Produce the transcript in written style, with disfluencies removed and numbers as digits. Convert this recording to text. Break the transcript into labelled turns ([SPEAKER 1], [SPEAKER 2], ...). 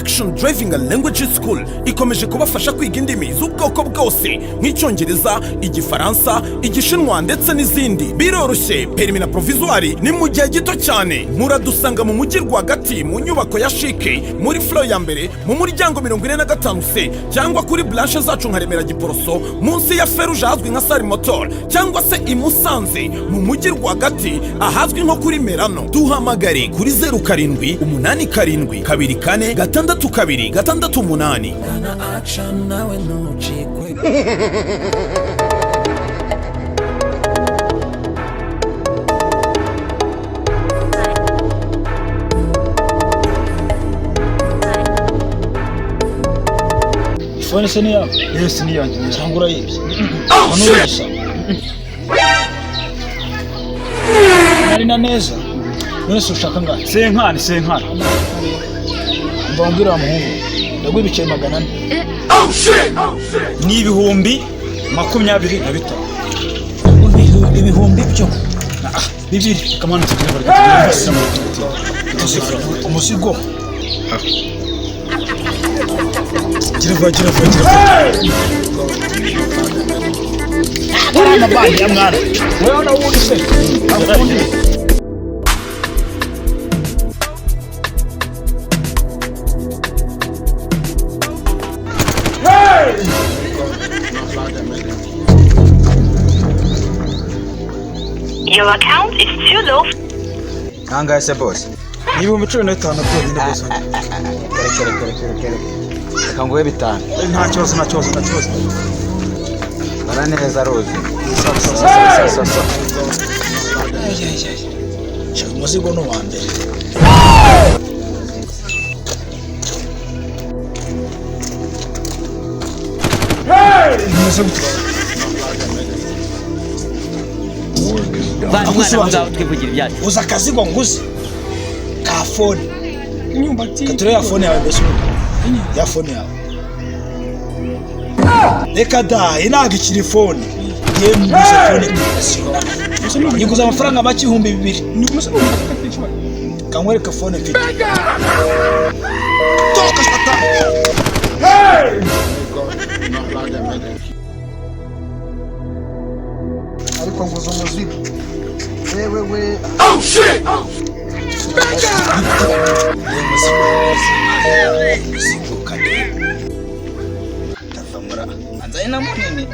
[SPEAKER 1] Action Driving and Language School ikomeje kubafasha kwiga indimi z'ubwoko bwose nk'icyongereza, igifaransa, igishinwa ndetse n'izindi. Biroroshye, permis na provisoire ni mu gihe gito cyane. Muradusanga mu mujyi rwagati mu nyubako ya Shike muri floor ya mbere mu muryango 45C cyangwa kuri branche zacu nka Remera Giporoso munsi ya Feruje ahazwi nka Sari Motor cyangwa se i Musanze mu mujyi rwagati ahazwi nko kuri Merano. Duhamagare kuri 0787424628.
[SPEAKER 2] Action nawe ntucikwe.
[SPEAKER 3] Phone se ni yawe? Yes ni yanjye. Cyangwa urayibye? Hano urasa. Nari na neza. None se ushaka ngahe? Senkani. Mbambira muhungu. Ndagwibikiye 400. Oh shit! Ni ibihumbi 25. Ibihumbi byo. Bibiri. Kamana tugira bari. Umusigo. Gira. Bana bandi amwana. Wewe na wundi se.
[SPEAKER 4] Your account is too low.
[SPEAKER 3] Kangahe se boss? Ibihumbi 15 byonyine boss. Kere. Reka nguhe 5. Nta kibazo. Bara neza Rose. So. Cyangwa umuzigo no wa mbere. Uza kazi ngo nguze ka phone katore ya phone yawe mbese ya phone yawe reka da inaga ikiri phone ye muze phone niguza amafaranga make 2,000 kamwereka phone mfite toka shata ariko nguzo muzigo wewe oh shit Anzaina munini.